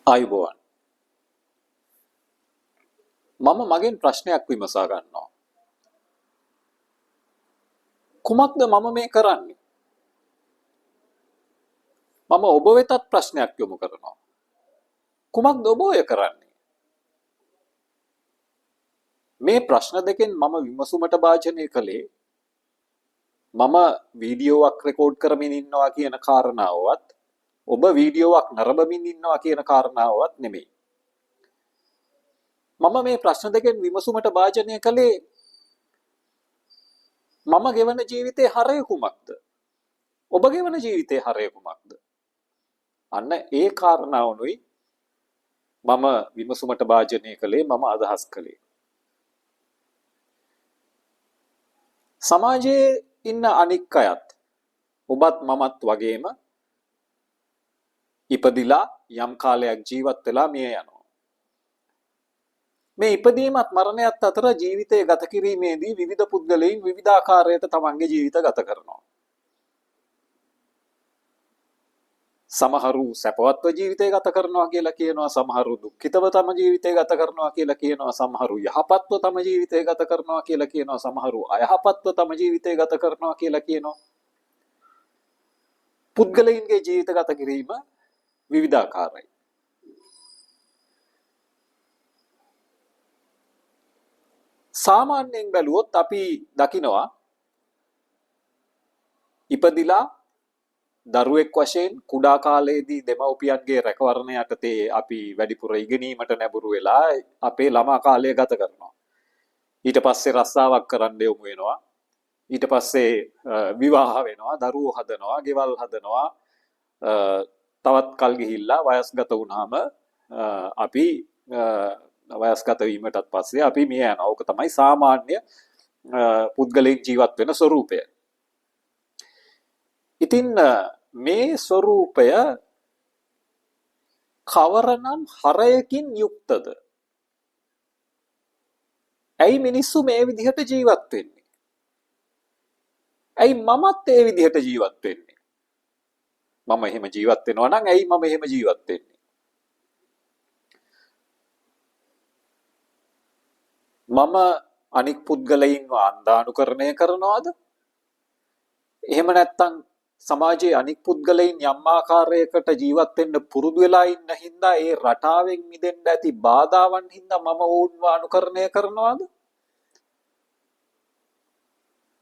ආයුබෝවන්. මම මගෙන් ප්‍රශ්නයක් විමසා ගන්නවා. කුමක්ද මම මේ කරන්නේ? මම ඔබ වෙතත් ප්‍රශ්නයක් යොමු කරනවා. කුමක්ද ඔබ ඔය කරන්නේ? මේ ප්‍රශ්න දෙකෙන් මම විමසුමට භාජනය කළේ මම වීඩියෝවක් රෙකෝඩ් කරමින් ඉන්නවා කියන කාරණාවවත් ඔබ වීඩියෝවක් නරඹමින් ඉන්නවා කියන කාරණාවවත් නෙමෙයි. මම මේ ප්‍රශ්න දෙකෙන් විමසුමට භාජනය කළේ මම ගෙවන ජීවිතේ හරය කුමක්ද? ඔබ ගෙවන ජීවිතේ හරය කුමක්ද? අන්න ඒ කාරණාවනුයි මම විමසුමට භාජනය කළේ, මම අදහස් කළේ. සමාජයේ ඉන්න අනික් අයත් ඔබත් මමත් වගේම ඉපදිලා යම් කාලයක් ජීවත් වෙලා මිය යනවා. මේ ඉපදීමත් මරණයත් අතර ජීවිතය ගත කිරීමේදී විවිධ පුද්ගලයන් විවිධාකාරයට තමන්ගේ ජීවිත ගත කරනවා. සමහරු සැපවත්ව ජීවිතය ගත කරනවා කියලා කියනවා, සමහරු දුක්ඛිතව තම ජීවිතය ගත කරනවා කියලා කියනවා, සමහරු යහපත්ව තම ජීවිතය ගත කරනවා කියලා කියනවා, සමහරු අයහපත්ව තම ජීවිතය ගත කරනවා කියලා කියනවා. පුද්ගලයන්ගේ ජීවිත ගත කිරීම විවිධාකාරයි. සාමාන්‍යයෙන් බැලුවොත් අපි දකිනවා ඉපදිලා දරුවෙක් වශයෙන් කුඩා කාලයේදී දෙමව්පියන්ගේ රැකවරණය යටතේ අපි වැඩිපුර ඉගෙනීමට නැඹුරු වෙලා අපේ ළමා කාලය ගත කරනවා. ඊට පස්සේ රස්සාවක් කරන්න යොමු වෙනවා. ඊට පස්සේ විවාහ වෙනවා, දරුවෝ හදනවා, ගෙවල් හදනවා. තවත් කල් ගිහිල්ලා වයස්ගත වුණාම අපි වයස්ගත වීමටත් පස්සේ අපි මිය යනවා. ඕක තමයි සාමාන්‍ය පුද්ගලයන් ජීවත් වෙන ස්වરૂපය. ඉතින් මේ ස්වરૂපය කවරනම් හරයකින් යුක්තද? ඇයි මිනිස්සු මේ විදිහට ජීවත් වෙන්නේ? ඇයි මමත් ඒ විදිහට ජීවත් වෙන්නේ? මම එහෙම ජීවත් වෙනවා නම් ඇයි මම එහෙම ජීවත් වෙන්නේ? මම අනික් පුද්ගලයින්ව අන්ධානුකරණය කරනවද? එහෙම නැත්නම් සමාජයේ අනික් පුද්ගලයින් යම් ආකාරයකට ජීවත් වෙන්න පුරුදු වෙලා ඉන්න හින්දා ඒ රටාවෙන් මිදෙන්න ඇති බාධාවන් හින්දා මම වුන්ව අනුකරණය කරනවද?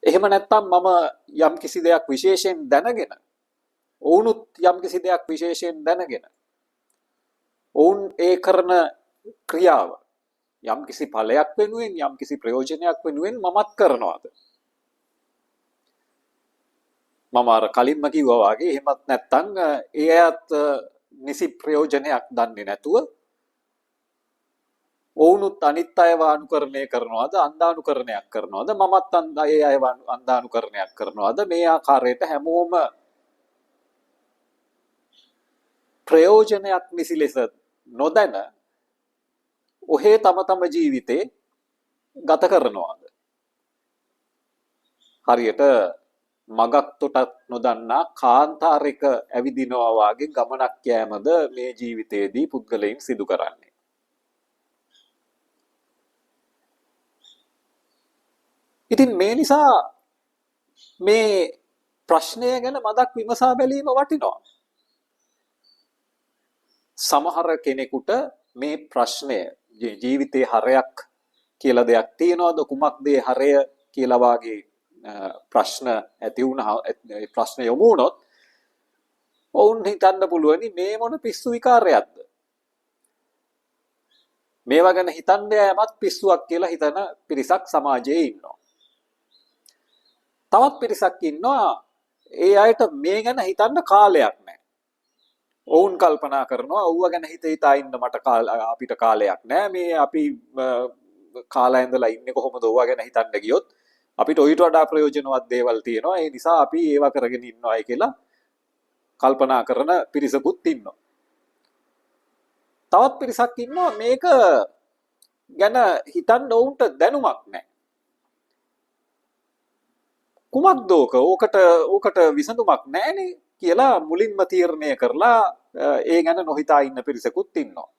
එහෙම නැත්නම් මම යම් කිසි දෙයක් විශේෂයෙන් දැනගෙන ඔවුනුත් යම් කිසි දෙයක් විශේෂයෙන් දැනගෙන ඔවුන් ඒ කරන ක්‍රියාව යම් කිසි ඵලයක් වෙනුවෙන්, යම් කිසි ප්‍රයෝජනයක් වෙනුවෙන් මමත් කරනවද? මම අර කලින්ම කිව්වා වගේ එහෙමත් නැත්නම් ඒ අයත් නිසි ප්‍රයෝජනයක් දන්නේ නැතුව ඔවුනුත් අනිත් අයව අනුකරණය කරනවද, අන්ධානුකරණයක් කරනවද, මමත් ඒ අයව අන්ධානුකරණයක් කරනවද? මේ ආකාරයට හැමෝම ප්‍රයෝජනයක් නිසි ලෙස නොදැන ඔහේ තම ජීවිතේ ගත කරනවද? හරියට මගක් තොටක් නොදන්නා කාන්තාරයක ඇවිදිනවා වාගේ ගමනක් යෑමද මේ ජීවිතයේදී පුද්ගලයන් සිදු කරන්නේ. ඉතින් මේ නිසා මේ ප්‍රශ්නය ගැන මදක් විමසා බැලීම වටිනවා. සමහර කෙනෙකුට මේ ප්‍රශ්නය ජීවිතේ හරයක් කියලා දෙයක් තියනවද, කුමක්ද ඒ හරය කියලා වාගේ ප්‍රශ්න ඇති වුණා, ප්‍රශ්න යොමු වුණොත් ඔවුන් හිතන්න පුළුවනි මේ මොන පිස්සු විකාරයක්ද? මේවා ගැන හිතන්න යෑමත් පිස්සුවක් කියලා හිතන පිරිසක් සමාජයේ ඉන්නවා. තවත් පිරිසක් ඉන්නවා ඒ අයට මේ ගැන හිතන්න කාලයක් නැහැ. ඔවුන් කල්පනා කරනවා ඌව ගැන හිතා ඉන්න අපිට කාලයක් නැහැ. මේ අපි කාලා ඉඳලා ඉන්නේ කොහොමද ඌව ගැන හිතන්න ගියොත් අපිට ඊට වඩා ප්‍රයෝජනවත් දේවල් තියෙනවා. ඒ නිසා අපි ඒවා කරගෙන ඉන්නවායි කියලා කල්පනා කරන පිරිසකුත් ඉන්නවා. තවත් පිරිසක් ඉන්නවා මේක ගැන හිතන්න ඔවුන්ට දැනුමක් නැහැ. කුමක්ද ඕකට විසඳුමක් නැහැනේ කියලා මුලින්ම තීරණය කරලා ඒ ගැන නොහිතා ඉන්න පිරිසකුත් ඉන්නවා.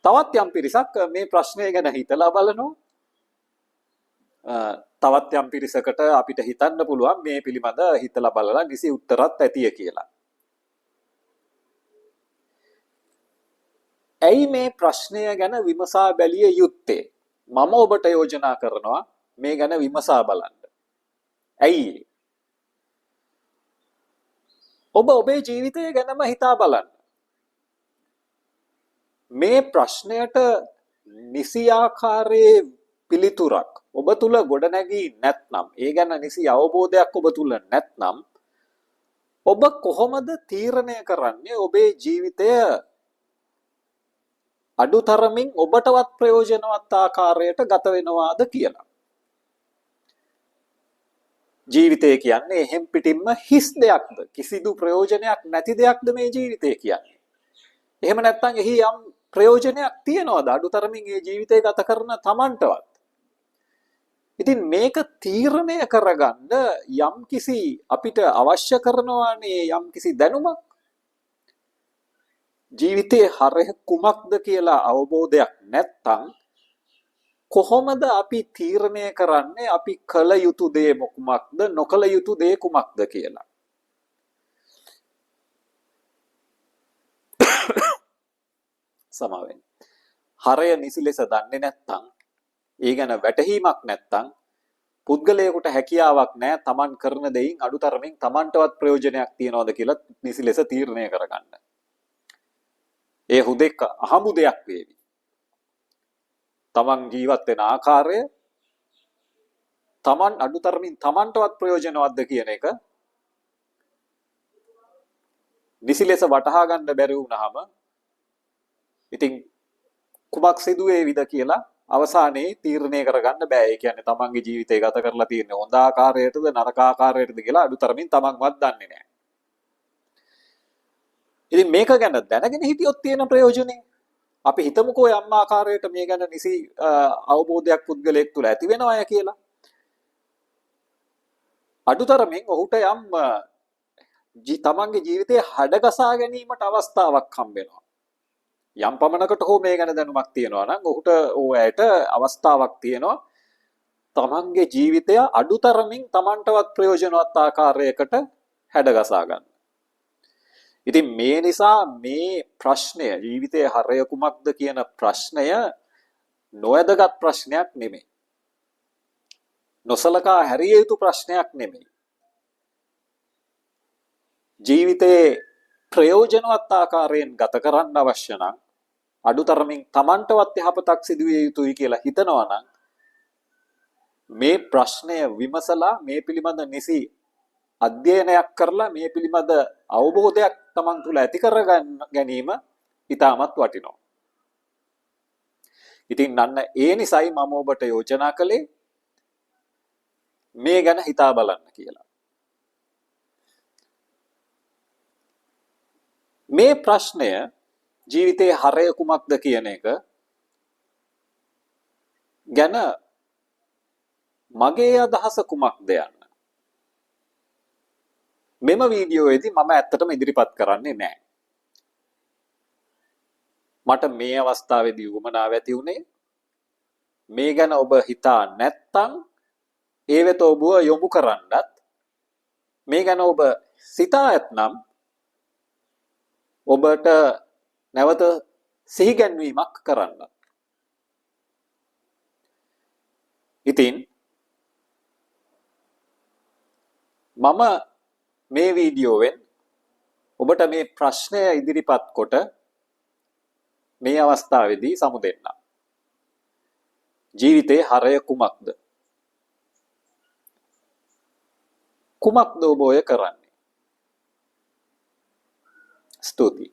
තවත් යම් පිරිසක් මේ ප්‍රශ්නය ගැන හිතලා බලනවා. තවත් යම් පිරිසකට අපිට හිතන්න පුළුවන් මේ පිළිබඳ හිතලා බලලා නිසි උත්තරත් ඇතිය කියලා. ඇයි මේ ප්‍රශ්නය ගැන විමසා බැලිය යුත්තේ? මම ඔබට යෝජනා කරනවා මේ ගැන විමසා බලන්න. ඇයි? ඔබ ඔබේ ජීවිතය ගැනම හිතා බලන්න. මේ ප්‍රශ්නයට නිසි ආකාරයේ පිළිතුරක් ඔබ තුල ගොඩනැගී නැත්නම්, ඒ ගැන නිසි අවබෝධයක් ඔබ තුල නැත්නම්, ඔබ කොහොමද තීරණය කරන්නේ ඔබේ ජීවිතය අඩුතරමින් ඔබටවත් ප්‍රයෝජනවත් ආකාරයට ගත වෙනවාද කියලා? ජීවිතය කියන්නේ එහෙම් පිටින්ම හිස් දෙයක්ද? කිසිදු ප්‍රයෝජනයක් නැති දෙයක්ද මේ ජීවිතය කියන්නේ? එහෙම නැත්නම් එහි යම් ප්‍රයෝජනයක් තියනවාද අඩුතරමින් මේ ජීවිතය ගත කරන Tamanටවත්? ඉතින් මේක තීරණය කරගන්න යම්කිසි අපිට අවශ්‍ය කරනවානේ යම්කිසි දැනුමක්. ජීවිතයේ හරය කුමක්ද කියලා අවබෝධයක් නැත්නම් කොහොමද අපි තීරණය කරන්නේ අපි කළ යුතු දේ කුමක්ද නොකළ යුතු දේ කුමක්ද කියලා? සමාවෙන්න. හරය නිසි ලෙස දන්නේ නැත්නම්, ඒ ගැන වැටහීමක් නැත්නම්, පුද්ගලයාට හැකියාවක් නැහැ Taman කරන දෙයින් අඩුතරමින් Tamanටවත් ප්‍රයෝජනයක් තියනවද කියලා නිසි ලෙස තීරණය කරගන්න. ඒ හුදෙක් අහඹු දෙයක් වේවි. Taman ජීවත් වෙන ආකාරය Taman අඩුතරමින් Tamanටවත් ප්‍රයෝජනවත්ද කියන එක නිසි ලෙස වටහා ගන්න බැරි වුණාම ඉතින් කුමක් සිදු වේවිද කියලා අවසානයේ තීරණය කරගන්න බෑ. ඒ කියන්නේ තමන්ගේ ජීවිතය ගත කරලා තියෙන්නේ හොඳ ආකාරයටද නරක ආකාරයටද කියලා අඩුතරමින් තමන්වත් දන්නේ නැහැ. ඉතින් මේක ගැන දැනගෙන හිටියොත් තියෙන ප්‍රයෝජනේ අපි හිතමුකෝ යම් ආකාරයකට මේ ගැන නිසි අවබෝධයක් පුද්ගලයෙක් තුළ ඇති වෙනවා කියලා. අඩුතරමින් ඔහුට යම් තමන්ගේ ජීවිතේ හඩගසා ගැනීමට අවස්ථාවක් හම්බ වෙනවා. යම් පමණකට හෝ මේ ගැන දැනුමක් තියෙනවා නම් ඔහුට ඕයට අවස්ථාවක් තියෙනවා තමන්ගේ ජීවිතය අඩුතරමින් තමන්ටවත් ප්‍රයෝජනවත් ආකාරයකට හැඩගසා ගන්න. ඉතින් මේ නිසා මේ ප්‍රශ්නය ජීවිතයේ හරය කුමක්ද කියන ප්‍රශ්නය නොවැදගත් ප්‍රශ්නයක් නෙමෙයි. නොසලකා හැරිය යුතු ප්‍රශ්නයක් නෙමෙයි. ජීවිතයේ ප්‍රයෝජනවත් ආකාරයෙන් ගත කරන්න අවශ්‍ය නම් අඩුතරමින් Tamanටවත් යහපතක් සිදු විය යුතුයි කියලා හිතනවා නම් මේ ප්‍රශ්නය විමසලා මේ පිළිබඳ නිසි අධ්‍යයනයක් කරලා මේ පිළිබඳ අවබෝධයක් Taman තුල ඇති කර ගැනීම ඉතාමත් වටිනවා. ඉතින් අන්න ඒ නිසයි මම ඔබට යෝජනා කළේ මේ ගැන හිතා බලන්න කියලා. මේ ප්‍රශ්නය ජීවිතයේ හරය කුමක්ද කියන එක ගැන මගේ අදහස කුමක්ද යන්න මෙම වීඩියෝයේදී මම ඇත්තටම ඉදිරිපත් කරන්නේ නැහැ. මට මේ අවස්ථාවේදී උවමනාව ඇති උනේ මේ ගැන ඔබ හිතා නැත්තම් ඒ වෙත ඔබව යොමු කරන්නත්, මේ ගැන ඔබ සිතා ඇතනම් ඔබට නැවත සිහිගැන්වීමක් කරන්න. ඉතින් මම මේ වීඩියෝවෙන් ඔබට මේ ප්‍රශ්නය ඉදිරිපත් කොට මේ අවස්ථාවේදී සමුදෙන්න. ජීවිතේ හරය කුමක්ද? කුමක්ද ඔබ ඔය කරන්නේ? ස්තුතියි.